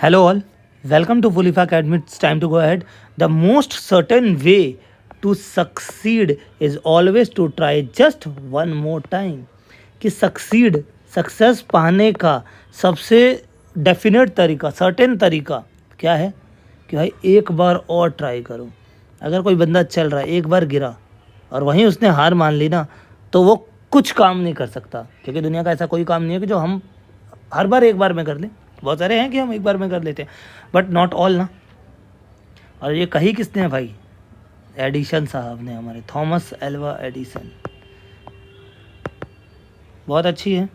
Hello all, welcome to Fulifa Academy. It's time to go ahead. The most certain way to succeed is always to try just one more time. कि success पाने का सबसे definite तरीका, certain तरीका क्या है कि भाई एक बार और ट्राई करो. अगर कोई बंदा चल रहा है, एक बार गिरा और वहीं उसने हार मान ली ना, तो वो कुछ काम नहीं कर सकता. क्योंकि दुनिया का ऐसा कोई काम नहीं है कि जो हम हर बार एक बार में कर लें. बहुत सारे हैं कि हम एक बार में कर लेते हैं, बट नॉट ऑल ना. और ये कही किसने है भाई? एडिसन साहब ने, हमारे थॉमस एल्वा एडिसन. बहुत अच्छी है.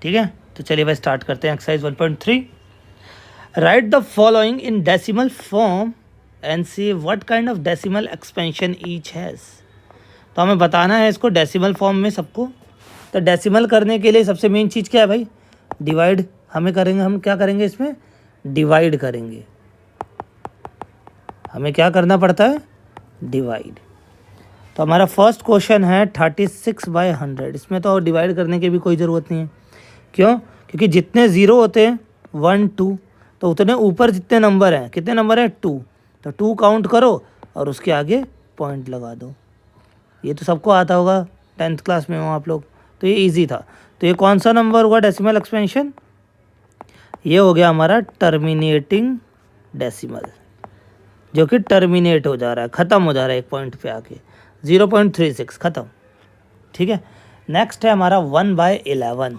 ठीक है, तो चलिए भाई स्टार्ट करते हैं. Exercise 1.3. Right the following in decimal form and see what kind of decimal expansion each has. तो हमें बताना है इसको डेसिमल फॉर्म में सबको. तो डेसिमल करने के लिए सबसे मेन चीज़ क्या है भाई? डिवाइड. हम क्या करेंगे इसमें? डिवाइड करेंगे. हमें क्या करना पड़ता है? डिवाइड. तो हमारा फर्स्ट क्वेश्चन है 36/100. इसमें तो डिवाइड करने की भी कोई ज़रूरत नहीं है. क्यों? क्योंकि जितने ज़ीरो होते हैं 1 2, तो उतने ऊपर जितने नंबर हैं, कितने नंबर हैं? 2. तो 2 काउंट करो और उसके आगे पॉइंट लगा दो. ये तो सबको आता होगा, 10th क्लास में हो आप लोग, तो ये इजी था. तो ये कौन सा नंबर हुआ डेसिमल एक्सपेंशन? ये हो गया हमारा टर्मिनेटिंग डेसिमल, जो कि टर्मिनेट हो जा रहा है, ख़त्म हो जा रहा है एक पॉइंट पे आके. 0.36 ख़त्म. ठीक है. नेक्स्ट है हमारा 1/11.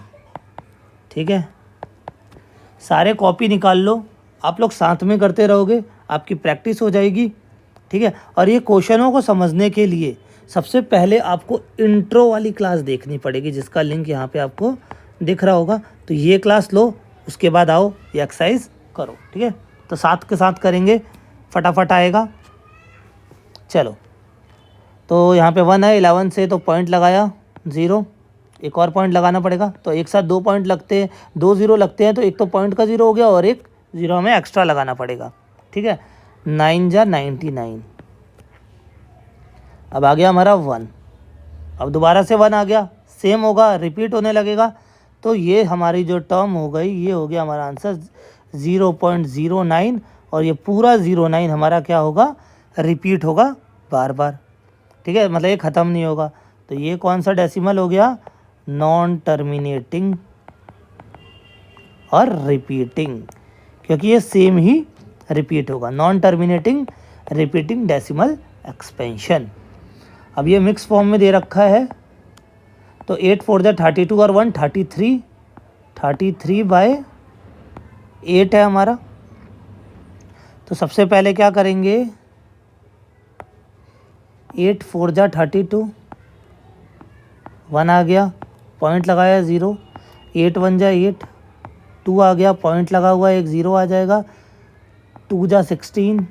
ठीक है, सारे कॉपी निकाल लो. आप लोग साथ में करते रहोगे, आपकी प्रैक्टिस हो जाएगी. ठीक है. और ये क्वेश्चनों को समझने के लिए सबसे पहले आपको इंट्रो वाली क्लास देखनी पड़ेगी, जिसका लिंक यहाँ पे आपको दिख रहा होगा. तो ये क्लास लो, उसके बाद आओ ये एक्सरसाइज करो. ठीक है, तो साथ के साथ करेंगे, फटाफट आएगा. चलो, तो यहाँ पे 1 है, 11 से तो पॉइंट लगाया 0. एक और पॉइंट लगाना पड़ेगा. तो एक साथ 2 पॉइंट लगते हैं, 2 ज़ीरो लगते हैं, तो एक तो पॉइंट का 0 हो गया और एक 0 हमें एक्स्ट्रा लगाना पड़ेगा. ठीक है. 9 जा 99. अब आ गया हमारा 1. अब दोबारा से 1 आ गया, सेम होगा, रिपीट होने लगेगा. तो ये हमारी जो टर्म हो गई, ये हो गया हमारा आंसर 0.09. और ये पूरा 09 हमारा क्या होगा? रिपीट होगा बार बार. ठीक है, मतलब ये ख़त्म नहीं होगा. तो ये कौन सा डेसिमल हो गया? नॉन टर्मिनेटिंग और रिपीटिंग, क्योंकि ये सेम ही रिपीट होगा. Non terminating repeating decimal expansion. अब ये मिक्स फॉर्म में दे रखा है. तो 8 4 जा 32 और 1 33. 33/8 है हमारा. तो सबसे पहले क्या करेंगे? 8 4 जा 32. 1 आ गया, पॉइंट लगाया 0. 8 1 जा 8. 2 आ गया, पॉइंट लगा हुआ एक 0 आ जाएगा. 2 जा 16.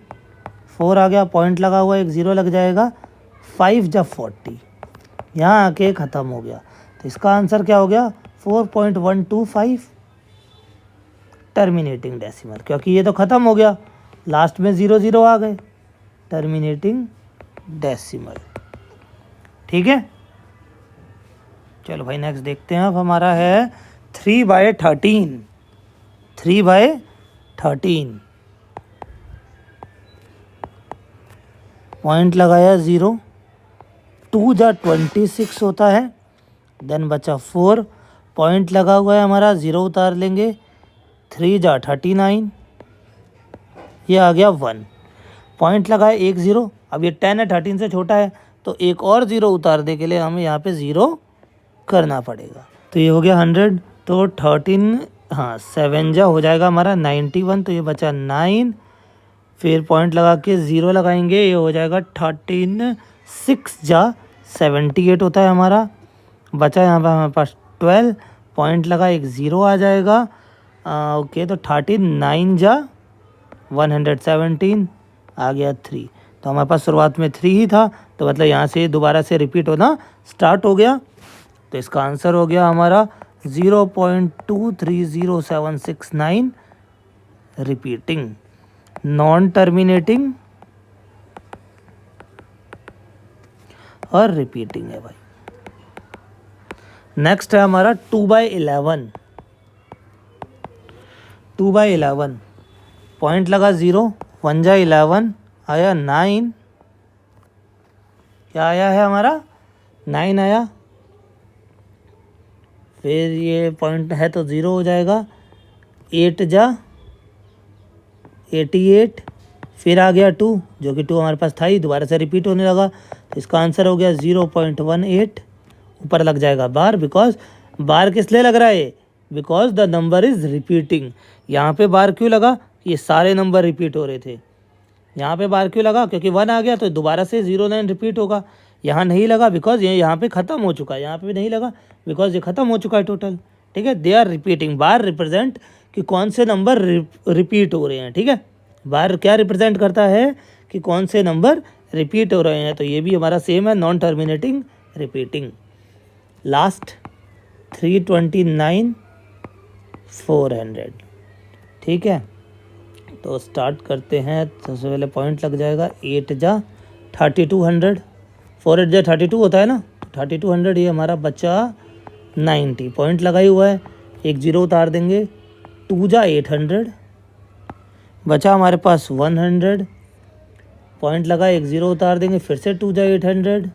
4 आ गया, पॉइंट लगा हुआ एक 0 लग जाएगा. 5 जा 40. यहाँ आके ख़त्म हो गया. तो इसका आंसर क्या हो गया? 4.125 टर्मिनेटिंग डेसिमल. क्योंकि ये तो ख़त्म हो गया, लास्ट में 0 0 आ गए. Terminating decimal. ठीक है, चलो भाई नेक्स्ट देखते हैं. अब हमारा है 3/13. 3/13. पॉइंट लगाया 0. 2 जा 26 होता है. देन बचा 4. पॉइंट लगा हुआ है हमारा, 0 उतार लेंगे. 3 जा 39. ये आ गया 1. पॉइंट लगाया एक 0. अब ये 10 है, 13 से छोटा है, तो एक और 0 उतारने के लिए हमें यहाँ पे 0 करना पड़ेगा. तो ये हो गया 100. तो 13, हाँ 7 जा हो जाएगा हमारा 91. तो ये बचा 9. फिर पॉइंट लगा के 0 लगाएंगे, ये हो जाएगा 13. 6 जा 78 होता है हमारा. बचा यहाँ पर हमारे पास 12. पॉइंट लगा एक 0 आ जाएगा. ओके, तो 39 जा 117 आ गया 3. तो हमारे पास शुरुआत में 3 ही था, तो मतलब यहाँ से दोबारा से रिपीट होना स्टार्ट हो गया. तो इसका आंसर हो गया हमारा 0.230769 रिपीटिंग, नॉन टर्मिनेटिंग और रिपीटिंग है भाई. नेक्स्ट है हमारा 2/11. 2/11. पॉइंट लगा 0, 1 जा 11 आया 9, क्या आया है हमारा 9 आया। फिर ये पॉइंट है तो 0 हो जाएगा, 8 जा 88, फिर आ गया 2 जो कि 2 हमारे पास था ही, दोबारा से रिपीट होने लगा, तो इसका आंसर हो गया 0.18। ऊपर लग जाएगा बार, बिकॉज बार किस लिए लग रहा है, because the number is repeating. यहाँ पे बार क्यों लगा, ये सारे नंबर रिपीट हो रहे थे। यहाँ पे बार क्यों लगा, क्योंकि 1 आ गया तो दोबारा से 09 रिपीट होगा। यहाँ नहीं लगा बिकॉज ये यहाँ पे ख़त्म हो चुका है, यहाँ पे भी नहीं लगा बिकॉज ये ख़त्म हो चुका है टोटल। ठीक है, दे आर रिपीटिंग। बार रिप्रेजेंट कि कौन से नंबर रिपीट हो रहे हैं। ठीक है, बार क्या रिप्रेजेंट करता है कि कौन से नंबर रिपीट हो रहे हैं। तो ये भी हमारा सेम है, नॉन टर्मिनेटिंग रिपीटिंग। लास्ट 329 400। ठीक है, तो स्टार्ट करते हैं। सबसे पहले पॉइंट लग जाएगा 8 जा 3200, 4 8 जा 32 होता है ना, 3200 ये हमारा बचा 90। पॉइंट लगाई हुआ है, एक 0 उतार देंगे, 2 जा 800 बचा हमारे पास 100। पॉइंट लगा, एक 0 उतार देंगे, फिर से 2 जा 800,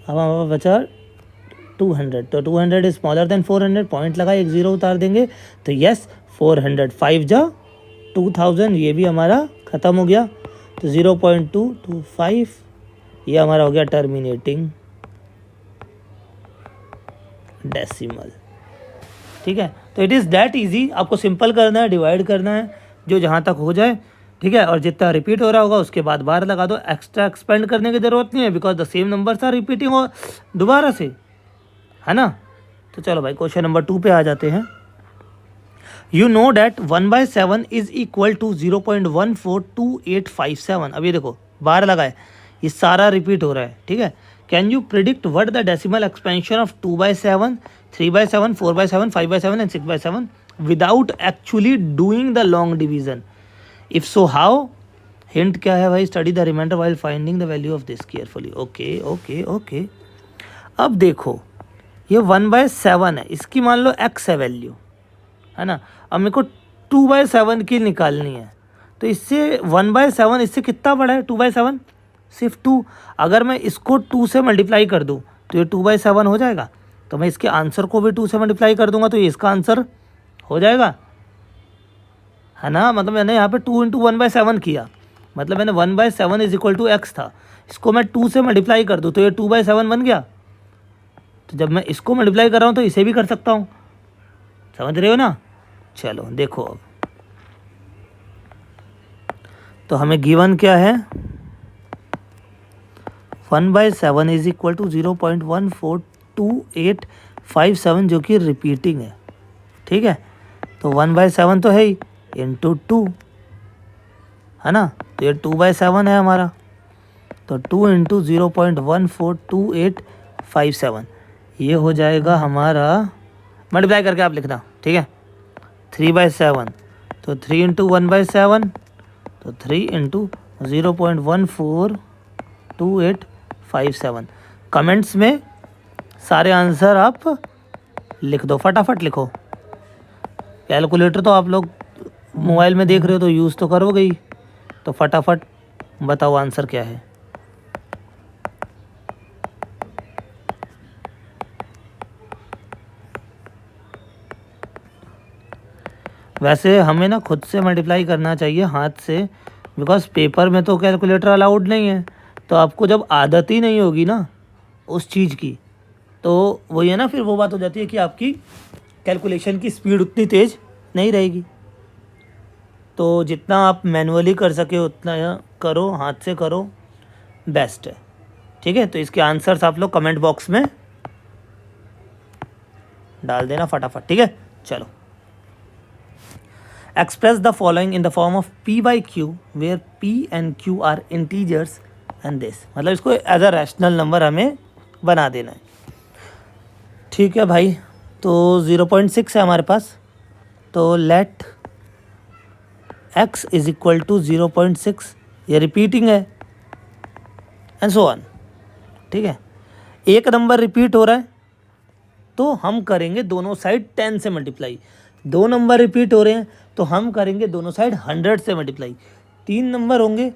अब हमारे पास बचा 200। तो 200 इज स्मॉलर देन 400। पॉइंट लगा, एक 0 उतार देंगे तो यस 400। 5 जा 2000, ये भी हमारा ख़त्म हो गया, तो 0.225 ये हमारा हो गया टर्मिनेटिंग डेसिमल। ठीक है, तो इट इज़ दैट इजी। आपको सिंपल करना है, डिवाइड करना है, जो जहाँ तक हो जाए। ठीक है, और जितना रिपीट हो रहा होगा उसके बाद बार लगा दो। एक्स्ट्रा एक्सपेंड करने की ज़रूरत नहीं है, because the same numbers are repeating और दोबारा से, है ना। तो चलो भाई क्वेश्चन नंबर 2 पे आ जाते हैं। You know that 1/7 is equal to 0.142857। अब ये देखो बार लगाए, ये सारा रिपीट हो रहा है। ठीक है, can you predict what the decimal expansion of 2/7, 3/7, 4/7, 5/7 and 6/7 without actually doing the long division? If so how? Hint क्या है भाई, study the reminder while finding the value of this carefully. Okay okay okay, अब देखो ये 1/7 है, इसकी मान लो x है वैल्यू, है ना। अब मेरे को 2/7 की निकालनी है, तो इससे 1/7 इससे कितना बड़ा है, 2/7 सिर्फ 2। अगर मैं इसको 2 से मल्टीप्लाई कर दूँ तो ये 2/7 हो जाएगा, तो मैं इसके आंसर को भी 2 से मल्टीप्लाई कर दूंगा तो ये इसका आंसर हो जाएगा, है ना। मतलब मैंने यहाँ पे 2 × 1/7 किया, मतलब मैंने 1/7 इज इक्वल टू x था, इसको मैं 2 से मल्टीप्लाई कर दूँ तो ये 2/7 बन गया। तो जब मैं इसको मल्टीप्लाई कर रहा हूँ तो इसे भी कर सकता हूँ, समझ रहे हो ना। चलो देखो अब, तो हमें गिवन क्या है, 1/7 इज इक्वल टू 0.142857 जो कि रिपीटिंग है। ठीक है, तो 1/7 तो है ही, इंटू 2, है ना, तो ये 2/7 है हमारा, तो 2 × 0.142857 ये हो जाएगा हमारा, मल्टीप्लाई करके आप लिखना। ठीक है, 3/7, तो 3 × 1/7, तो 3 × 0.142857। कमेंट्स में सारे आंसर आप लिख दो, फटाफट लिखो। कैलकुलेटर तो आप लोग मोबाइल में देख रहे हो तो यूज़ तो करोगे ही, तो फटाफट बताओ आंसर क्या है। वैसे हमें ना खुद से मल्टीप्लाई करना चाहिए हाथ से, बिकॉज पेपर में तो कैलकुलेटर अलाउड नहीं है। तो आपको जब आदत ही नहीं होगी ना उस चीज़ की, तो वही है ना, फिर वो बात हो जाती है कि आपकी कैलकुलेशन की स्पीड उतनी तेज़ नहीं रहेगी। तो जितना आप मैनुअली कर सके उतना करो, हाथ से करो, बेस्ट है। ठीक है, तो इसके आंसर्स आप लोग कमेंट बॉक्स में डाल देना फटाफट। ठीक है, चलो। Express the following in the form of p/q where p and q are integers and this, मतलब इसको एज अ रैशनल नंबर हमें बना देना है। ठीक है भाई, तो 0.6 है हमारे पास, तो let x is equal to 0.6, ये रिपीटिंग है एंड सो ऑन। ठीक है, एक नंबर रिपीट हो रहा है तो हम करेंगे दोनों साइड 10 से मल्टीप्लाई। 2 नंबर रिपीट हो रहे हैं तो हम करेंगे दोनों साइड 100 से मल्टीप्लाई। 3 नंबर होंगे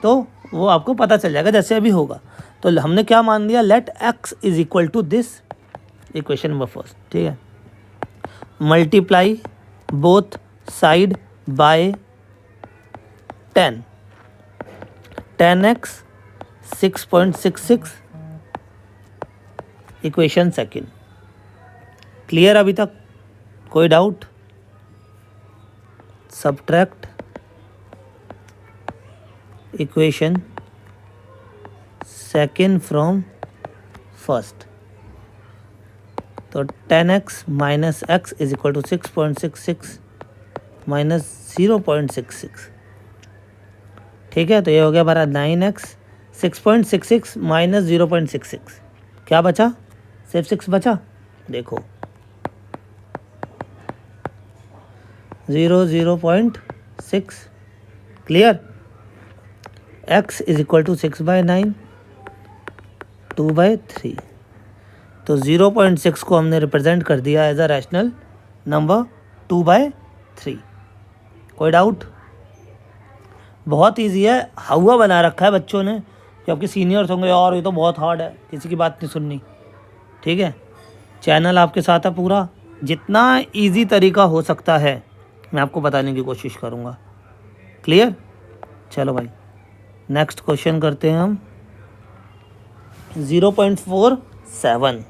तो वो आपको पता चल जाएगा जैसे अभी होगा। तो हमने क्या मान लिया, let x is equal to this, equation number first, ठीक है। Multiply both side by 10, 10x 6.66, equation second. Clear अभी तक, कोई doubt? Subtract equation second from first. तो 10x minus x is equal to 6.66 minus 0.66, ठीक है। तो ये हो गया हमारा 9x, 6.66 माइनस 0.66, क्या बचा, सिर्फ 6 बचा, देखो 0.6। Clear. x is equal to 6/9, 2/3। तो 0.6 को हमने रिप्रेजेंट कर दिया एज अ रैशनल नंबर 2/3। कोई डाउट? बहुत इजी है, हुआ बना रखा है बच्चों ने, जो आपके सीनियर्स होंगे और ये तो बहुत हार्ड है, किसी की बात नहीं सुननी, ठीक है। चैनल आपके साथ है पूरा, जितना इजी तरीका हो सकता है मैं आपको बताने की कोशिश करूँगा। क्लियर? चलो भाई नेक्स्ट क्वेश्चन करते हैं हम। 0.47,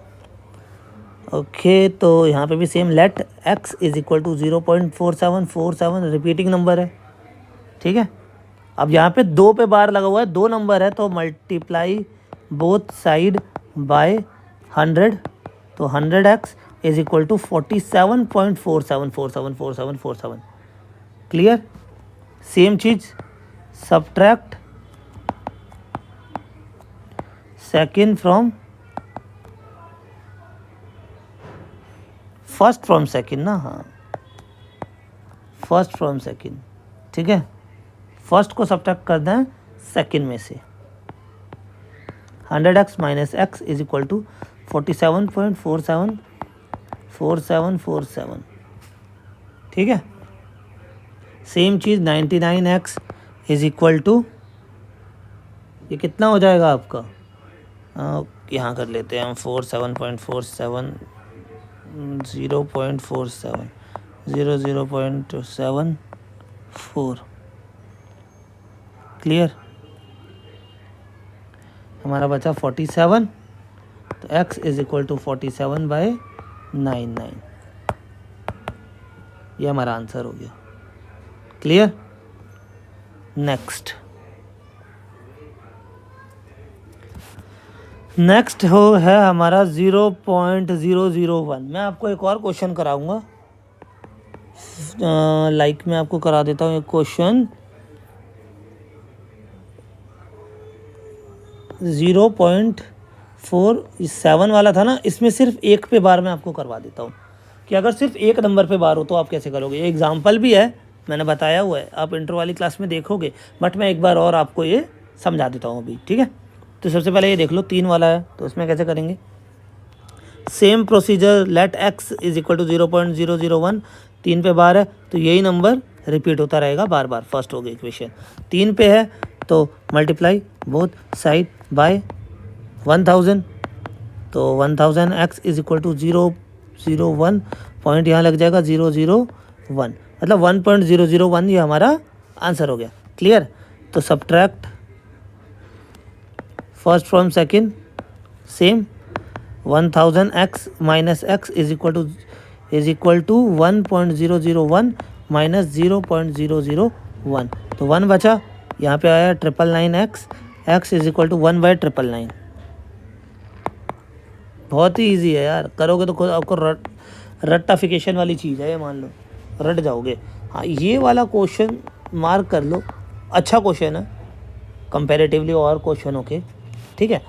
ओके। तो यहाँ पे भी same, let x is equal to 0.4747, repeating number है, ठीक है। अब यहाँ पे 2 पे बार लगा हुआ है, 2 नंबर है तो मल्टीप्लाई बोथ साइड बाय 100, तो 100x is equal to 47.47474747। Clear? Same चीज, subtract second from first from second ना, हाँ फर्स्ट फ्रॉम सेकंड, ठीक है। फर्स्ट को सब्ट्रैक्ट करना है सेकंड में से। 100x minus x is equal to 47.474747, ठीक है। सेम चीज़ 99x इज इक्वल टू, ये कितना हो जाएगा आपका, यहाँ कर लेते हैं हम 47.47 0.47 0.74। क्लियर? हमारा बचा 47, तो x इज इक्वल टू 47/99, ये हमारा आंसर हो गया। क्लियर? नेक्स्ट है हमारा 0.001। मैं आपको एक और क्वेश्चन कराऊंगा, लाइक मैं आपको करा देता हूँ एक क्वेश्चन 0.47 वाला था ना, इसमें सिर्फ एक पे बार मैं आपको करवा देता हूँ कि अगर सिर्फ एक नंबर पे बार हो तो आप कैसे करोगे। ये एग्जाम्पल भी है, मैंने बताया हुआ है, आप इंटर वाली क्लास में देखोगे, बट मैं एक बार और आपको ये समझा देता हूँ अभी, ठीक है। तो सबसे पहले ये देख लो 3 वाला है, तो इसमें कैसे करेंगे, same procedure, let x is equal to 0.001, 3 पे बार है तो यही नंबर रिपीट होता रहेगा बार बार। फर्स्ट हो गई इक्वेशन। 3 पे है तो मल्टीप्लाई बोथ साइड बाय 1000, तो 1000x is equal to 001 point यहाँ लग जाएगा 001, मतलब 1.001, ये हमारा आंसर हो गया। क्लियर? तो subtract first from second, same 1000x minus x is equal to 1.001 minus 0.001, तो 1 बचा, यहाँ पे आया 999x, x is equal to 1/999। बहुत ही ईजी है यार, करोगे तो खुद आपको रट्टाफिकेशन वाली चीज़ है ये, मान लो रट जाओगे। हाँ ये वाला क्वेश्चन मार्क कर लो, अच्छा क्वेश्चन है कंपैरेटिवली और क्वेश्चनों के, ठीक है।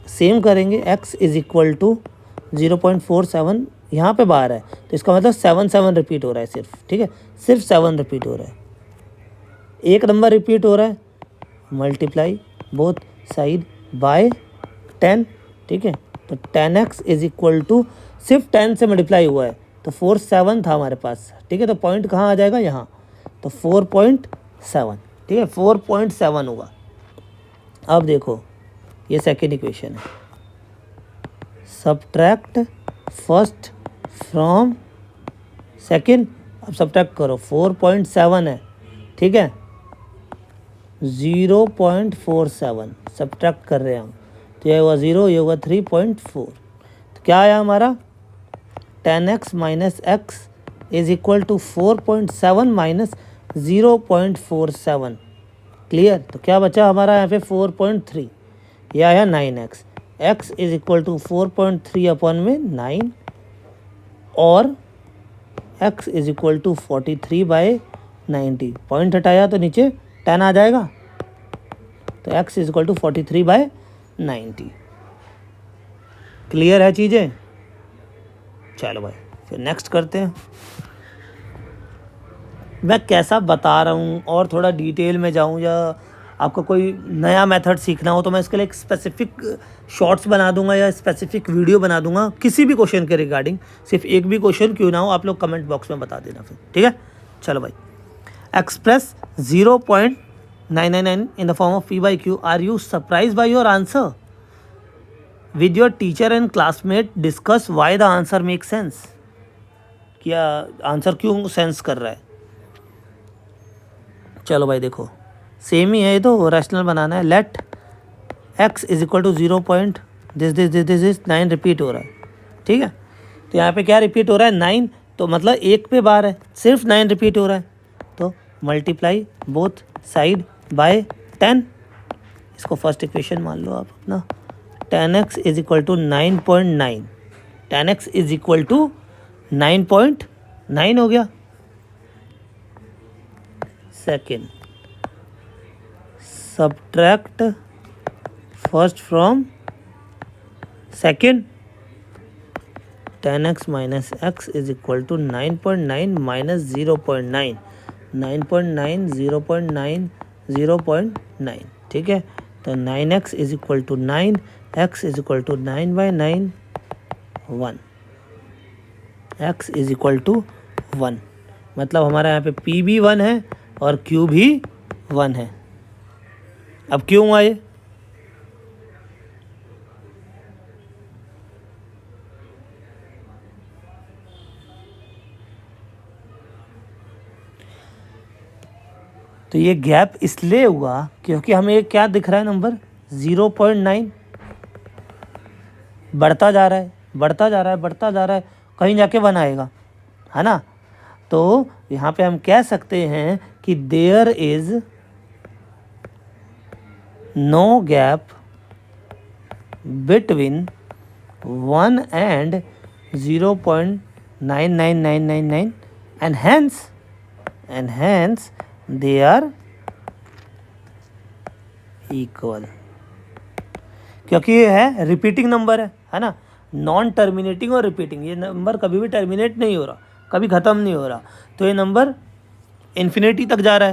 सेम करेंगे, x इज इक्वल टू 0.47, यहाँ पे बाहर है तो इसका मतलब 7 रिपीट हो रहा है सिर्फ, ठीक है, सिर्फ 7 रिपीट हो रहा है, एक नंबर रिपीट हो रहा है, मल्टीप्लाई बोथ साइड बाय 10, ठीक है। तो 10x इज इक्वल टू, सिर्फ 10 से मल्टीप्लाई हुआ है तो 4.7 था हमारे पास, ठीक है। तो पॉइंट कहाँ आ जाएगा, यहाँ, तो 4.7, ठीक है, 4.7 होगा। अब देखो ये सेकेंड इक्वेशन है, सब्ट्रैक्ट फर्स्ट फ्रॉम सेकेंड। अब सब्ट्रैक्ट करो, 4.7 है, ठीक है, 0.47 सब्ट्रैक्ट कर रहे हैं हम, तो ये होगा 0, ये होगा 3.4। तो क्या आया हमारा, 10x minus x is equal to 4.7 minus 0.47। Clear. तो क्या बचा हमारा यहाँ पे 4.3, यह आया 9x। x is equal to 4.3 upon में 9 और x is equal to 43/90। Point हटाया तो नीचे 10 आ जाएगा, तो x is equal to 43/90। Clear है चीज़ें। चलो भाई फिर नेक्स्ट करते हैं। मैं कैसा बता रहा हूँ और थोड़ा डिटेल में जाऊँ या आपको कोई नया मेथड सीखना हो तो मैं इसके लिए एक स्पेसिफिक शॉर्ट्स बना दूंगा या स्पेसिफिक वीडियो बना दूंगा किसी भी क्वेश्चन के रिगार्डिंग। सिर्फ एक भी क्वेश्चन क्यों ना हो, आप लोग कमेंट बॉक्स में बता देना फिर, ठीक है। चलो भाई, express 0.999 in the form of P/Q। Are you surprise by your answer? With your teacher and classmate discuss why the answer make sense. क्या आंसर क्यों सेंस कर रहा है। चलो भाई देखो सेम ही है, ये तो रैशनल बनाना है। Let x is equal to 0.9 repeat हो रहा है, ठीक है। तो यहाँ पे क्या रिपीट हो रहा है, 9, तो मतलब एक पे बार है, सिर्फ 9 रिपीट हो रहा है, तो मल्टीप्लाई बोथ साइड बाय 10। इसको फर्स्ट इक्वेशन मान लो आप अपना। 10x is equal to 9.9, 10x is equal to 9.9 हो गया। Second, subtract first from second. 10x minus x is equal to 9.9 minus 0.9, 9.9 0.9 0.9, ठीक है। तो 9x is equal to 9, x is equal to 9/9 1, x is equal to 1। मतलब हमारा यहाँ पे p भी 1 है और q भी 1 है। अब क्यों हुआ ये, तो ये गैप इसलिए हुआ क्योंकि हमें क्या दिख रहा है, नंबर 0.9 बढ़ता जा रहा है, बढ़ता जा रहा है, बढ़ता जा रहा है, कहीं जाके 1 आएगा, है ना। तो यहाँ पे हम कह सकते हैं कि there is no gap between 1 and 0.99999 and hence they are equal। क्योंकि ये है रिपीटिंग नंबर है ना, नॉन टर्मिनेटिंग और रिपीटिंग। ये नंबर कभी भी टर्मिनेट नहीं हो रहा, कभी ख़त्म नहीं हो रहा, तो ये नंबर इन्फिनिटी तक जा रहा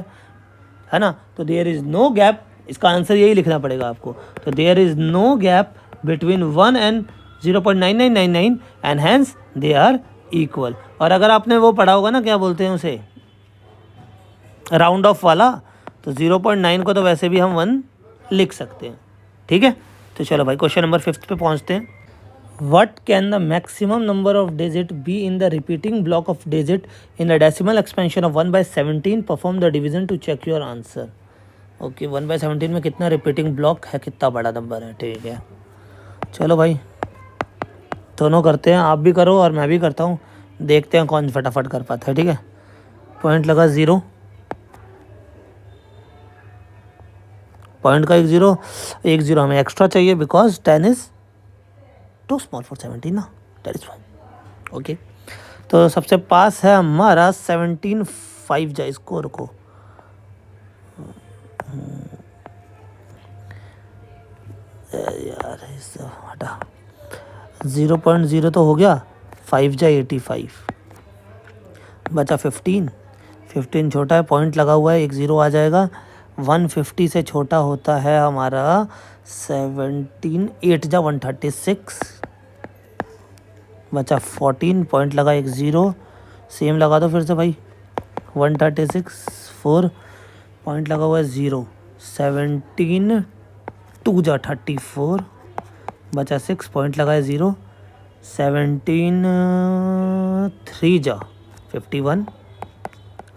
है ना। तो देयर इज़ नो गैप, इसका आंसर यही लिखना पड़ेगा आपको। तो there is no gap between 1 and 0.9999 and hence they are equal. और अगर आपने वो पढ़ा होगा ना, क्या बोलते हैं उसे, राउंड ऑफ वाला, तो 0.9 को तो वैसे भी हम 1 लिख सकते हैं, ठीक है। तो चलो भाई क्वेश्चन नंबर 5 पे पहुंचते हैं। What can the maximum number of digit be in the repeating block of digit in the decimal expansion of 1/17? Perform the division to check your answer. Okay 1/17 में कितना रिपीटिंग ब्लॉक है, कितना बड़ा number है, ठीक है। चलो भाई दोनों करते हैं, आप भी करो और मैं भी करता हूँ, देखते हैं कौन फटाफट कर पाता है, ठीक है। पॉइंट लगा 0, पॉइंट का एक ज़ीरो हमें एक्स्ट्रा चाहिए because 10 is too small for 17 ना, दैट इज़ फाइन, ओके। तो सबसे पास है हमारा 17 5 जा, इसको रुको, यार इसे हटा, 0.0 तो हो गया, 5 जा 85, बचा 15 छोटा है, पॉइंट लगा हुआ है, एक 0 आ जाएगा। 150 से छोटा होता है हमारा 17, 8 जा 136, बचा 14, पॉइंट लगा एक 0, सेम लगा दो फिर से भाई 136, 4 पॉइंट लगा हुआ है 0, 17 2 जा 34, बचा 6 पॉइंट लगा है 0, 17 3 जा 51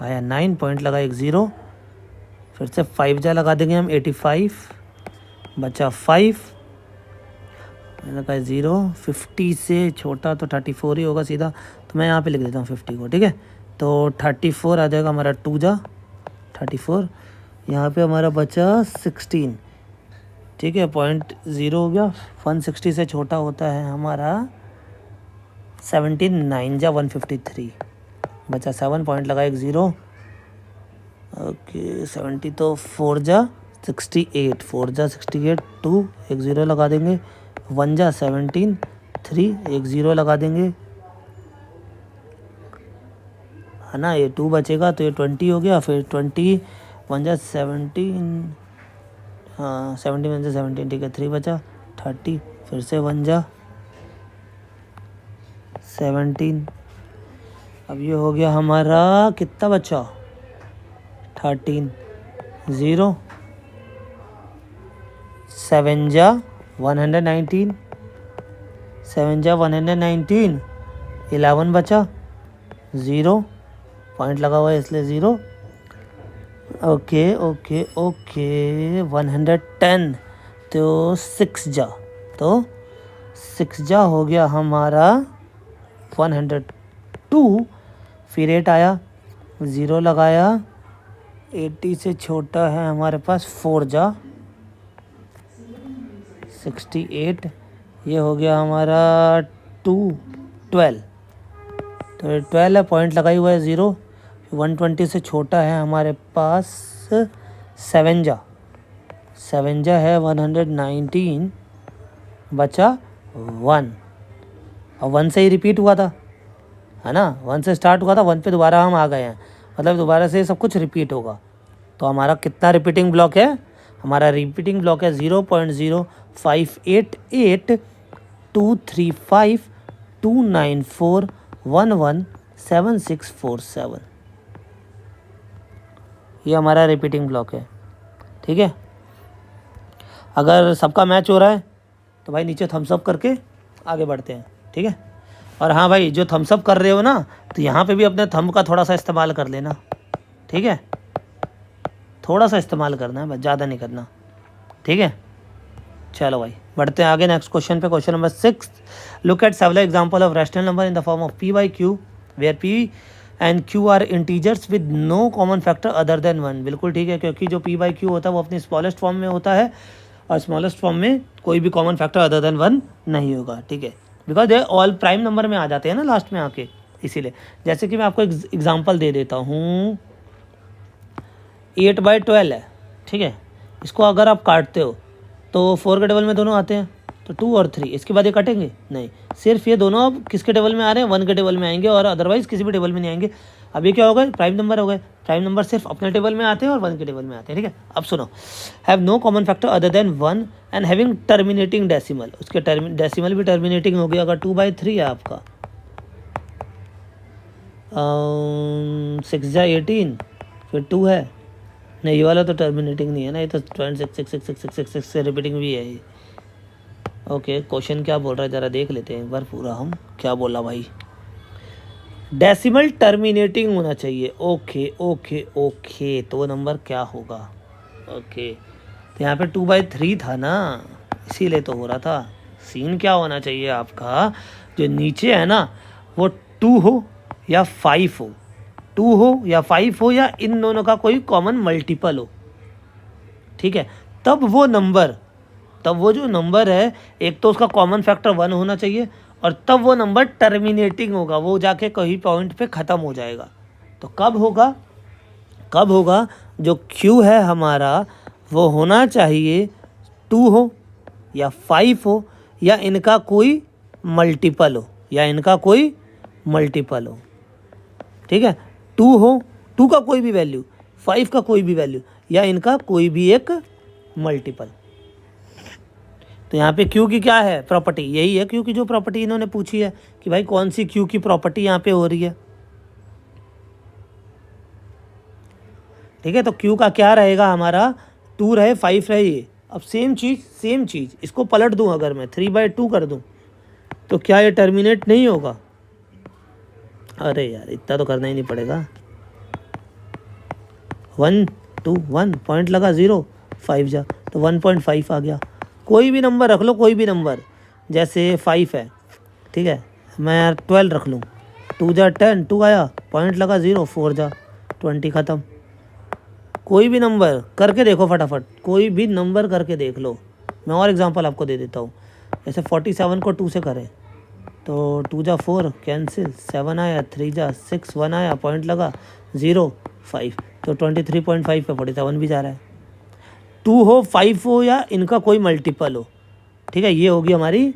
आया, 9 पॉइंट लगा एक 0, फिर से 5 जा लगा देंगे हम 85, बचा 5 मैंने कहा 0, 50 से छोटा तो 34 ही होगा सीधा, तो मैं यहाँ पे लिख देता हूँ 50 को, ठीक है। तो 34 आ जाएगा हमारा 2 जा 34, यहाँ पे हमारा बचा 16, ठीक है, 0.0 हो गया। 160 से छोटा होता है हमारा 17, 9 जा 153, बचा 7 पॉइंट लगा एक 0, ओके 70 तो 4 जा 68, 4 जा 68, 2 एक 0 लगा देंगे, 1 जा 17, 3 एक 0 लगा देंगे, है ना, ये 2 बचेगा तो ये 20 हो गया, फिर 20 1 जा 17, हाँ 17 1 जा 17, ठीक है, 3 बचा 30, फिर से 1 जा 17, अब ये हो गया हमारा कितना बचा 13, 0, 7 जा 119, 7 जा 119, 11 बचा 0, पॉइंट लगा हुआ है इसलिए 0, ओके ओके ओके 110, तो 6 जा, तो 6 जा हो गया हमारा 102, फिर 8 आया 0 लगाया, 80 से छोटा है हमारे पास 4 जा 68, ये हो गया हमारा 12, तो 12 है, पॉइंट लगाई हुआ है 0, 120 से छोटा है हमारे पास 7 जा है 119, बचा 1, और 1 से ही रिपीट हुआ था, है ना, 1 से स्टार्ट हुआ था, 1 पे दोबारा हम आ गए हैं, मतलब दोबारा से सब कुछ रिपीट होगा। तो हमारा कितना रिपीटिंग ब्लॉक है, हमारा रिपीटिंग ब्लॉक है 0.0588235294117647, ये हमारा रिपीटिंग ब्लॉक है, ठीक है। अगर सबका मैच हो रहा है तो भाई नीचे थम्स अप करके आगे बढ़ते हैं, ठीक है। और हाँ भाई, जो थम्स अप कर रहे हो ना, तो यहाँ पे भी अपने थंब का थोड़ा सा इस्तेमाल कर लेना, ठीक है, थोड़ा सा इस्तेमाल करना है बस, ज़्यादा नहीं करना, ठीक है। चलो भाई बढ़ते हैं आगे नेक्स्ट क्वेश्चन पे। Question number 6, look at several example of rational number in the form of p by q where p and q are integers with no common factor other than 1। बिल्कुल ठीक है, क्योंकि जो p by q होता है वो अपनी smallest form में होता है, और स्मॉलेस्ट फॉर्म में कोई भी कॉमन फैक्टर अदर देन 1 नहीं होगा, ठीक है, because they all prime number में आ जाते हैं ना लास्ट में आके, इसीलिए। जैसे कि मैं आपको एग्जांपल दे देता हूँ, 8/12 है, ठीक है, इसको अगर आप काटते हो तो 4 के टेबल में दोनों आते हैं, तो 2 और 3, इसके बाद ये कटेंगे नहीं, सिर्फ ये दोनों अब किसके टेबल में आ रहे हैं, 1 के टेबल में आएंगे, और अदरवाइज किसी भी टेबल में नहीं आएंगे। अब ये क्या हो गए, प्राइम नंबर हो गए, प्राइम नंबर सिर्फ अपने टेबल में आते हैं और 1 के टेबल में आते हैं, ठीक है। अब सुनो, have no common factor other than 1 and having terminating decimal, उसके डेसिमल भी टर्मिनेटिंग हो गया। अगर 2/3 है आपका, 6 जा 18, फिर 2 है, नहीं ये वाला तो टर्मिनेटिंग नहीं है ना, ये तो 26 से रिपीटिंग भी है। ओके, क्वेश्चन क्या बोल रहा है ज़रा देख लेते हैं एक बार पूरा हम, क्या बोला भाई, डेसिमल टर्मिनेटिंग होना चाहिए। ओके ओके ओके, तो वो नंबर क्या होगा, ओके, तो यहाँ पे 2/3 था ना, इसीलिए तो हो रहा था। सीन क्या होना चाहिए आपका, जो नीचे है ना वो 2 हो या 5 हो, 2 हो या 5 हो, या इन दोनों का कोई कॉमन मल्टीपल हो, ठीक है, तब वो जो नंबर है, एक तो उसका कॉमन फैक्टर 1 होना चाहिए, और तब वो नंबर टर्मिनेटिंग होगा, वो जाके कहीं पॉइंट पे ख़त्म हो जाएगा। तो कब होगा, जो Q है हमारा वो होना चाहिए 2 हो या 5 हो, या इनका कोई मल्टीपल हो, ठीक है, 2 हो, 2 का कोई भी वैल्यू, 5 का कोई भी वैल्यू, या इनका कोई भी एक मल्टीपल। तो यहाँ पे क्यू की क्या है प्रॉपर्टी, यही है क्यू की जो प्रॉपर्टी इन्होंने पूछी है कि भाई कौन सी क्यू की प्रॉपर्टी यहाँ पे हो रही है। ठीक है, तो क्यू का क्या रहेगा हमारा, 2 रहे 5 रहे ये। अब सेम चीज़ इसको पलट दूँ, अगर मैं 3/2 कर दूँ तो क्या ये टर्मिनेट नहीं होगा? अरे यार इतना तो करना ही नहीं पड़ेगा। 1 2 1 पॉइंट लगा 0 5 जा तो 1.5 आ गया। कोई भी नंबर रख लो, कोई भी नंबर, जैसे 5 है, ठीक है, मैं यार 12 रख लूँ, 2 जा 10, 2 आया, पॉइंट लगा 0, 4 जा 20, ख़त्म। कोई भी नंबर करके देखो फटाफट, कोई भी नंबर करके देख लो। मैं और एग्जांपल आपको दे देता हूँ, जैसे 47 को 2 से करें तो 2 जा 4 कैंसिल, 7 आया, 3 जा 6, 1 आया, पॉइंट लगा 0 5, तो 23.5 पे 47 भी जा रहा है। 2 हो 5 हो या इनका कोई मल्टीपल हो, ठीक है, ये होगी हमारी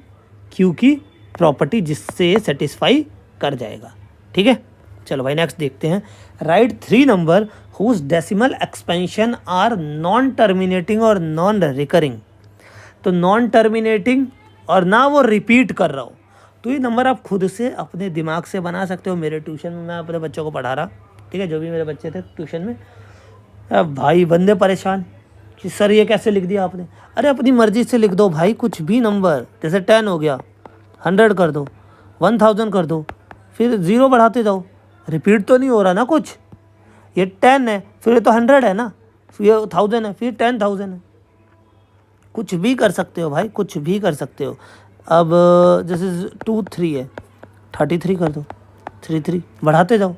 क्यू की प्रॉपर्टी जिससे ये सेटिस्फाई कर जाएगा। ठीक है, चलो भाई नेक्स्ट देखते हैं। Write 3 number whose decimal expansion are non terminating और नॉन रिकरिंग। तो नॉन टर्मिनेटिंग और ना वो रिपीट कर रहा हो, तो ये नंबर आप खुद से अपने दिमाग से बना सकते हो। मेरे ट्यूशन में मैं अपने बच्चों को पढ़ा रहा, ठीक है, जो भी मेरे बच्चे थे ट्यूशन में, अब भाई बंदे परेशान कि सर ये कैसे लिख दिया आपने। अरे अपनी मर्जी से लिख दो भाई, कुछ भी नंबर, जैसे 10 हो गया 100 कर दो, 1000 कर दो, फिर 0 बढ़ाते जाओ, रिपीट तो नहीं हो रहा ना कुछ। ये 10 है, फिर ये तो 100 है ना, फिर ये 1000 है, फिर 10,000 है। कुछ भी कर सकते हो भाई, कुछ भी कर सकते हो। अब जैसे 2 3 है, 33 कर दो, 3 3 बढ़ाते जाओ,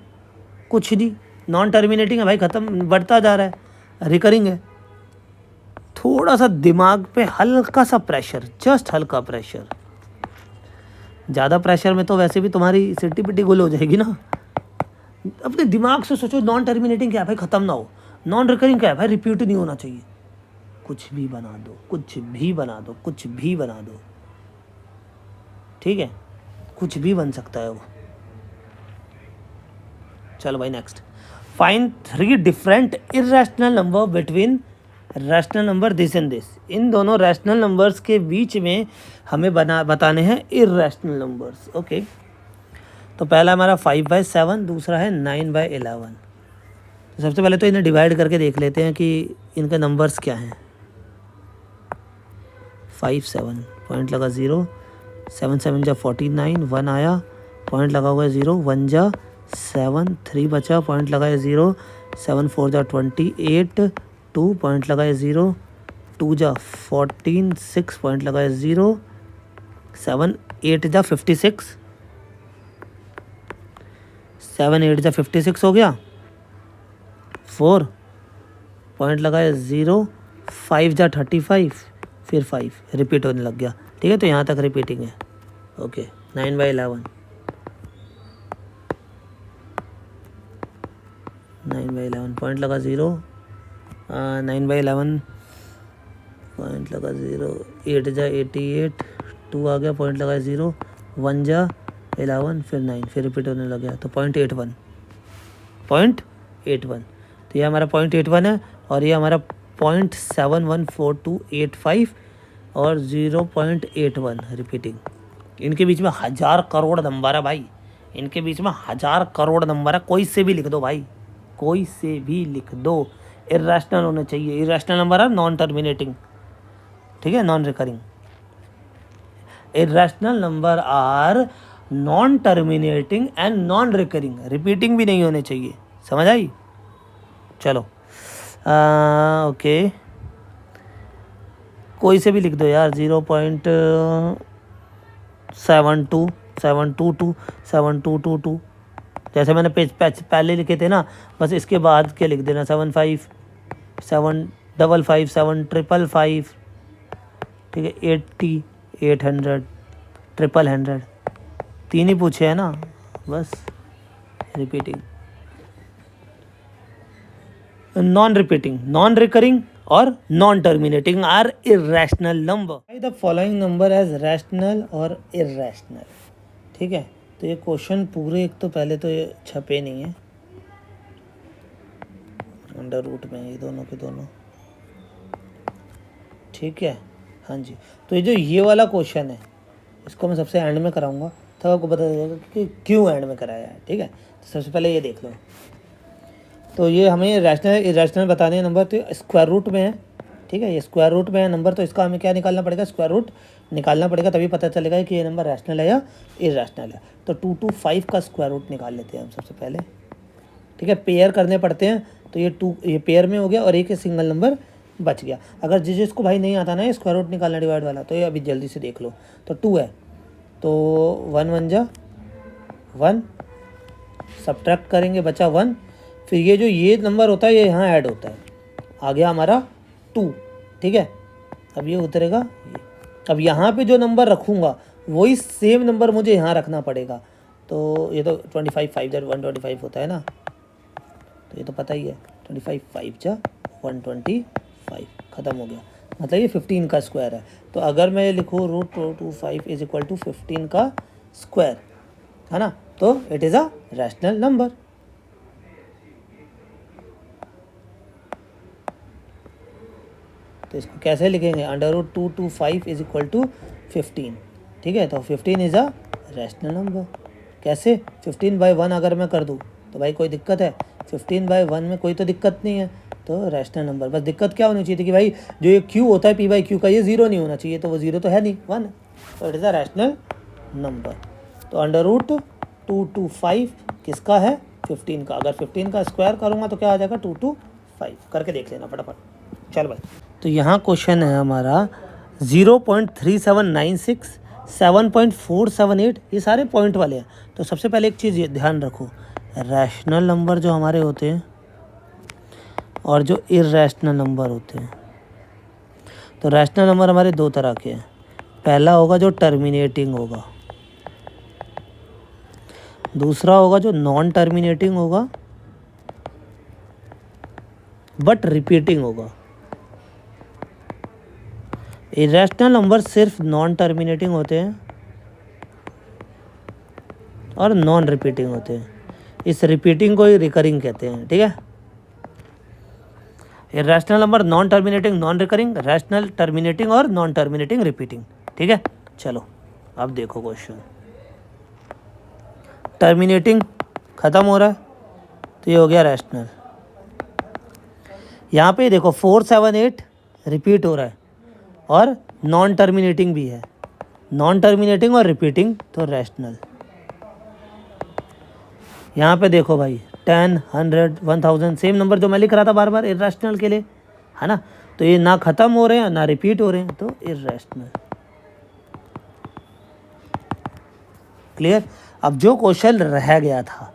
कुछ नहीं, नॉन टर्मिनेटिंग है भाई, ख़त्म, बढ़ता जा रहा है, रिकरिंग है। थोड़ा सा दिमाग पे हल्का सा प्रेशर, जस्ट हल्का प्रेशर। ज़्यादा प्रेशर में तो वैसे भी तुम्हारी सिटी पिटी गुल हो जाएगी ना। अपने दिमाग से सोचो, नॉन टर्मिनेटिंग क्या है भाई, ख़त्म ना हो, नॉन रिकरिंग क्या है भाई, रिपीट नहीं होना चाहिए। कुछ भी बना दो, कुछ भी बना दो, कुछ भी बना दो, ठीक है, कुछ भी बन सकता है वो। चलो भाई next, find 3 different irrational number between rational number this and this. इन दोनों रैशनल नंबर्स के बीच में हमें बताने हैं इरेशनल नंबर्स। ओके, तो पहला हमारा 5/7, दूसरा है 9/11। तो सबसे पहले तो इन्हें डिवाइड करके देख लेते हैं कि इनके नंबर्स क्या हैं। 5 7 पॉइंट लगा 0, 7 7 जा 49, 1 आया, पॉइंट लगा हुआ है 0, 1 जा 7, 3 बचा, पॉइंट लगा है 0, 7 4 जा 28, 2 पॉइंट लगा है 0, 2 जा 14, 6 पॉइंट लगा है 0, 7 8 जा 56, 7 8 जा 56 हो गया, 4 पॉइंट लगा है 0, 5 जा 35, फिर 5 रिपीट होने लग गया। ठीक है, तो यहाँ तक रिपीटिंग है। ओके, 9/11, 9/11 पॉइंट लगा 0, 9/11 पॉइंट लगा 0, 8 जा 88, 2 आ गया, पॉइंट लगा 0, 1 जा 11, फिर 9, फिर रिपीट होने लग गया, तो 0.81, तो ये हमारा 0.81 है, और ये हमारा 0.714285 और 0.81 रिपीटिंग। इनके बीच में 1000 करोड़ नंबर है भाई, इनके बीच में 1000 करोड़ नंबर है। कोई से भी लिख दो भाई, कोई से भी लिख दो, इरेशनल होने चाहिए। इरेशनल नंबर है नॉन टर्मिनेटिंग, ठीक है, non recurring. Irrational number are non terminating and non recurring, repeating भी नहीं होने चाहिए। समझ आई? चलो ओके, कोई से भी लिख दो यार, 0.72 722 7222, जैसे मैंने पेज पहले लिखे थे ना, बस इसके बाद के लिख देना, 75 755 755, ठीक है, 80 800 100, 3 ही पूछे हैं ना, बस repeating. Non repeating, non recurring और non terminating are irrational number. The following number as rational और इरेशनल। ठीक है, तो ये क्वेश्चन पूरे, एक तो पहले तो ये छपे नहीं है, अंडर रूट में ये दोनों के दोनों, ठीक है, हाँ जी। तो ये जो ये वाला क्वेश्चन है, इसको मैं सबसे एंड में कराऊंगा, तब आपको पता चलेगा कि क्यों एंड में कराया है। ठीक है, तो सबसे पहले ये देख लो। तो ये हमें रैशनल इरेशनल बताने हैं नंबर, तो स्क्वायर रूट में है। ठीक है, ये स्क्वायर रूट में है नंबर, तो इसका हमें क्या निकालना पड़ेगा, स्क्वायर रूट निकालना पड़ेगा, तभी पता चलेगा कि ये नंबर रैशनल है या इरेशनल है। तो 225 का स्क्वायर रूट निकाल लेते हैं हम सबसे पहले। ठीक है, पेयर करने पड़ते हैं, तो ये पेयर में हो गया और एक सिंगल नंबर बच गया। अगर जिसको भाई नहीं आता ना ये स्क्वायर रूट निकालना डिवाइड वाला, तो ये अभी जल्दी से देख लो। तो 2 है, तो 1 1 जा 1, सब्ट्रैक्ट करेंगे बचा 1, फिर ये नंबर होता है ये यहाँ ऐड होता है, आ गया हमारा 2। ठीक है, अब ये उतरेगा ये। अब यहाँ पे जो नंबर रखूँगा वही सेम नंबर मुझे यहाँ रखना पड़ेगा। तो ये तो 25 5 जा 125 होता है ना, तो ये तो पता ही है। 25 5 जा 125, ख़त्म हो गया। मतलब ये 15 का स्क्वायर है। तो अगर मैं लिखूँ √225 इज इक्वल टू 15 का स्क्वायर, है ना, तो it is a rational number. तो इसको कैसे लिखेंगे, √225 इज इक्वल टू 15। ठीक है, तो 15 इज़ अ रैशनल नंबर। कैसे, 15/1 अगर मैं कर दूँ तो भाई कोई दिक्कत है, 15/1 में कोई तो दिक्कत नहीं है, तो रैशनल नंबर। बस दिक्कत क्या होनी चाहिए थी कि भाई जो ये क्यू होता है p/q का, ये 0 नहीं होना चाहिए, तो वो 0 तो है नहीं, 1 है, तो it is a rational number. तो √225 किसका है, 15 का। अगर 15 का स्क्वायर करूँगा तो क्या आ जाएगा, 225। करके देख लेना फटाफट। चल भाई, तो यहाँ क्वेश्चन है हमारा 0.3796, 7.478, ये सारे पॉइंट वाले हैं। तो सबसे पहले एक चीज़ ये ध्यान रखो, रैशनल नंबर जो हमारे होते हैं और जो इर्रेशनल नंबर होते हैं, तो रैशनल नंबर हमारे दो तरह के हैं। पहला होगा जो टर्मिनेटिंग होगा, दूसरा होगा जो नॉन टर्मिनेटिंग होगा बट रिपीटिंग होगा। इरेशनल नंबर सिर्फ नॉन टर्मिनेटिंग होते हैं और नॉन रिपीटिंग होते हैं। इस रिपीटिंग को ही रिकरिंग कहते हैं। ठीक है, irrational number non terminating, non recurring, rational terminating और नॉन टर्मिनेटिंग रिपीटिंग। ठीक है, चलो अब देखो क्वेश्चन। टर्मिनेटिंग ख़त्म हो रहा है तो ये हो गया रैशनल। यहाँ पे देखो 478 रिपीट हो रहा है और नॉन टर्मिनेटिंग भी है, नॉन टर्मिनेटिंग और रिपीटिंग, तो रैशनल। यहाँ पे देखो भाई 10 100 1000 सेम नंबर जो मैं लिख रहा था बार बार इर्रेशनल के लिए, है ना, तो ये ना ख़त्म हो रहे हैं ना रिपीट हो रहे हैं, तो इर्रेशनल। क्लियर। अब जो क्वेश्चन रह गया था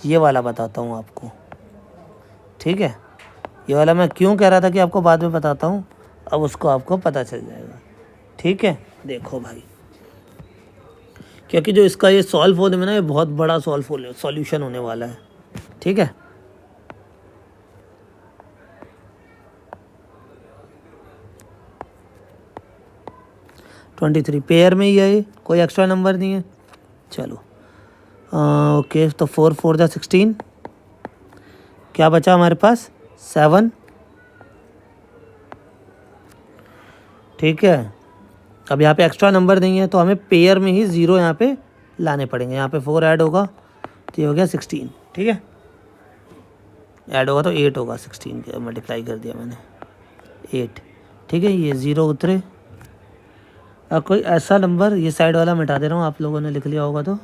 ये वाला बताता हूँ आपको। ठीक है, ये वाला मैं क्यों कह रहा था कि आपको बाद में बताता हूँ, अब उसको आपको पता चल जाएगा। ठीक है, देखो भाई, क्योंकि जो इसका ये सॉल्व होने में ना ये बहुत बड़ा सॉल्यूशन होने वाला है। ठीक है, (23) पेयर में ही है ये, कोई एक्स्ट्रा नंबर नहीं है। चलो ओके, तो 4 4 जा 16, क्या बचा हमारे पास 7। ठीक है, अब यहाँ पे एक्स्ट्रा नंबर नहीं है तो हमें पेयर में ही 0 यहाँ पे लाने पड़ेंगे। यहाँ पे 4 ऐड होगा तो ये हो गया 16। ठीक है, ऐड होगा तो 8 होगा, 16 के मल्टीप्लाई कर दिया मैंने 8। ठीक है, ये 0 उतरे। अब कोई ऐसा नंबर, ये साइड वाला मिटा दे रहा हूँ, आप लोगों ने लिख लिया होगा तो।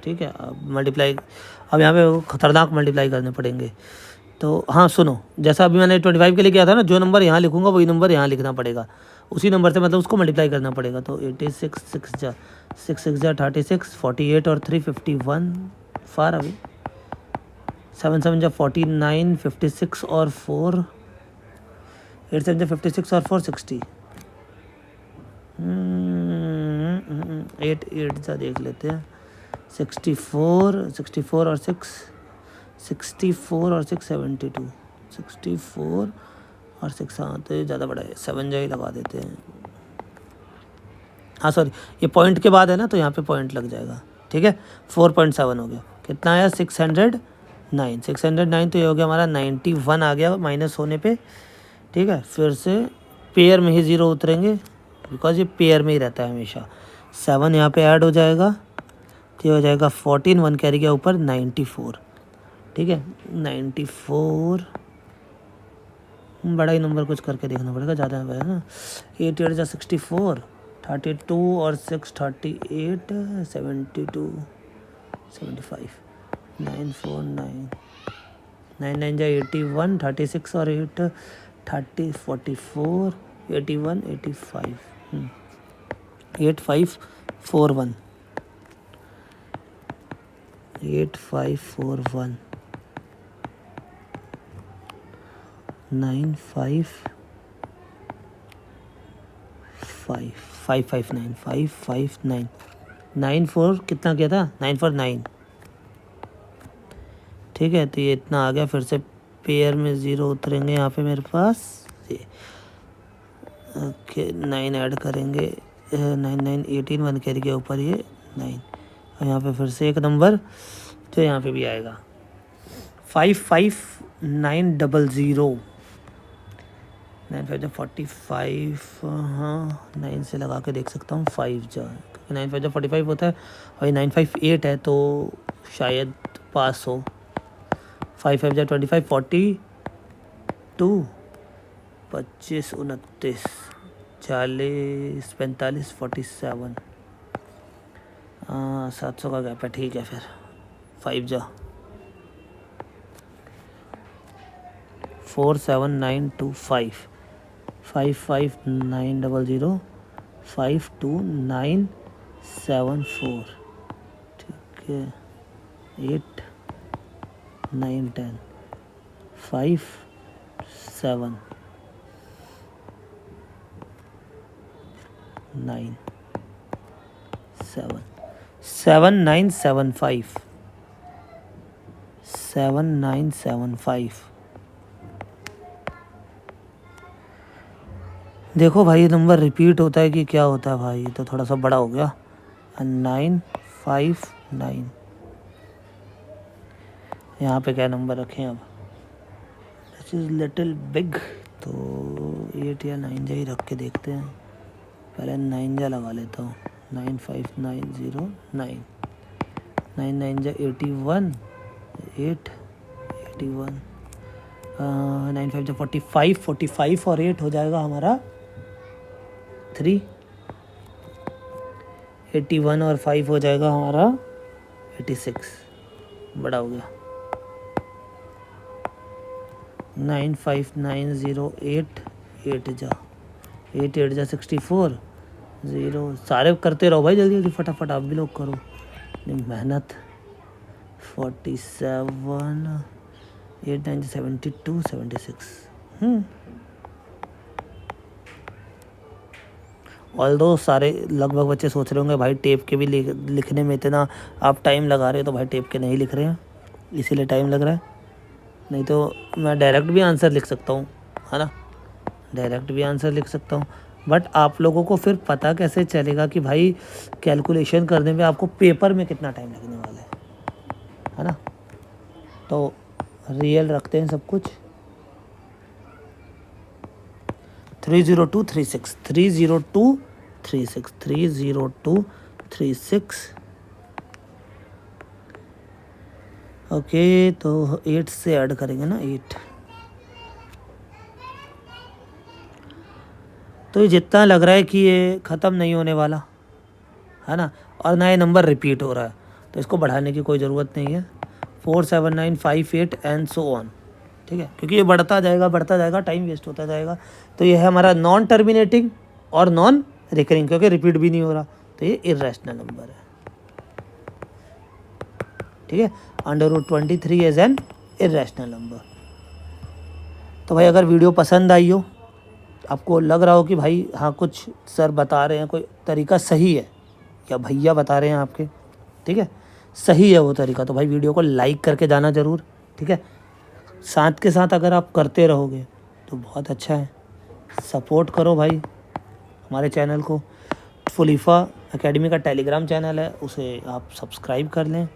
ठीक है, अब मल्टीप्लाई, अब यहाँ पे खतरनाक मल्टीप्लाई करने पड़ेंगे। तो हाँ सुनो, जैसा अभी मैंने 25 के लिए किया था ना, जो नंबर यहाँ लिखूंगा वही नंबर यहाँ लिखना पड़ेगा, उसी नंबर से मतलब उसको मल्टीप्लाई करना पड़ेगा। तो 86 6 जा 6 जा 36, 48 और 3 51, फार अभी 7 7 जा 49, 56 और 4 8 7 जा 56 और 4 60। 8 8 जा देख लेते हैं, 64 और 6 64 और 6 72, 64 और 6, हाँ तो ये ज़्यादा बड़ा है, 7 जा ही लगा देते हैं। हाँ सॉरी, ये पॉइंट के बाद है ना तो यहाँ पे पॉइंट लग जाएगा। ठीक है, 4.7 हो गया, कितना आया 609, 609, तो ये हो गया हमारा 91 आ गया माइनस होने पे। ठीक है, फिर से पेयर में ही 0 उतरेंगे बिकॉज ये पेयर में ही रहता है हमेशा। 7 यहाँ पे ऐड हो जाएगा, तो ये हो जाएगा 14, 1 कैरी के ऊपर 94। ठीक है, 94, बड़ा ही नंबर कुछ करके देखना पड़ेगा, ज़्यादा है ना। 8 8 जा 64, 32 और 6 38, 72 75, 9 4 9, 9 9 जा 81, 36 और 8 30 44, 81 85, 8541, 8541, 95 559, 559, 94 कितना किया था, 949। ठीक है, तो ये इतना आ गया। फिर से पेयर में ज़ीरो उतरेंगे यहाँ पे मेरे पास, ये ओके। 9 ऐड करेंगे, 9 9 18, 1 कैरी के ऊपर ये 9, और यहाँ पे फिर से एक नंबर जो यहाँ पे भी आएगा 55900, 9 5 45, हाँ 9 से लगा के देख सकता हूँ 5 जा, क्योंकि 9 5 45 होता है और ये 958 है, तो शायद पास हो। 5 5 जा 25, 42, 25 29, 40 45, 47, 700 का गैप है। ठीक है, फिर 5 जा 47925, 55900, 52974। ठीक है, 8 9 10, 5 7 9 7 7975, 7975। देखो भाई, ये नंबर रिपीट होता है कि क्या होता है भाई, तो थोड़ा सा बड़ा हो गया। 959, यहाँ पे क्या नंबर रखें अब, दिस इज़ लिटिल बिग, तो 8 या 9 जा ही रख के देखते हैं। पहले 9 जा लगा लेता हूँ, 95909, 9 9 जा 81, 8 81, 9 5 जा 45, 45 और 8 हो जाएगा हमारा 3, 81 और 5 हो जाएगा हमारा 86, बड़ा हो गया। 95908, 8 जा 8 8 जा 64, 0, सारे करते रहो भाई, जल्दी जल्दी फटाफट, आप भी लोग करो मेहनत। 47, 8 9 72, 76। ऑल्दो सारे लगभग बच्चे सोच रहे होंगे भाई टेप के भी लिखने में इतना आप टाइम लगा रहे हो, तो भाई टेप के नहीं लिख रहे हैं इसीलिए टाइम लग रहा है, नहीं तो मैं डायरेक्ट भी आंसर लिख सकता हूँ, है ना, डायरेक्ट भी आंसर लिख सकता हूँ। बट आप लोगों को फिर पता कैसे चलेगा कि भाई कैलकुलेशन करने में आपको पेपर में कितना टाइम लगने वाला है ना। तो रियल रखते हैं सब कुछ। 30236, 30236, 30236। ओके, तो 8 से ऐड करेंगे ना, 8। तो ये जितना लग रहा है कि ये ख़त्म नहीं होने वाला है ना, और ना ये नंबर रिपीट हो रहा है, तो इसको बढ़ाने की कोई ज़रूरत नहीं है। 47958 एंड सो ऑन। ठीक है, क्योंकि ये बढ़ता जाएगा, टाइम वेस्ट होता जाएगा। तो ये है हमारा नॉन टर्मिनेटिंग और नॉन रिकरिंग, क्योंकि रिपीट भी नहीं हो रहा, तो ये इर्रेशनल नंबर है। ठीक है, √23 इज एन इर्रेशनल नंबर। तो भाई अगर वीडियो पसंद आई हो, आपको लग रहा हो कि भाई हाँ कुछ सर बता रहे हैं, कोई तरीका सही है या भैया बता रहे हैं आपके, ठीक है, सही है वो तरीका, तो भाई वीडियो को लाइक करके जाना ज़रूर। ठीक है, साथ के साथ अगर आप करते रहोगे तो बहुत अच्छा है। सपोर्ट करो भाई हमारे चैनल को। फुलीफा एकेडमी का टेलीग्राम चैनल है, उसे आप सब्सक्राइब कर लें।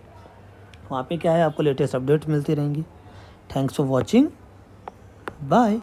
वहाँ पे क्या है, आपको लेटेस्ट अपडेट मिलती रहेंगी। Thanks for watching, bye.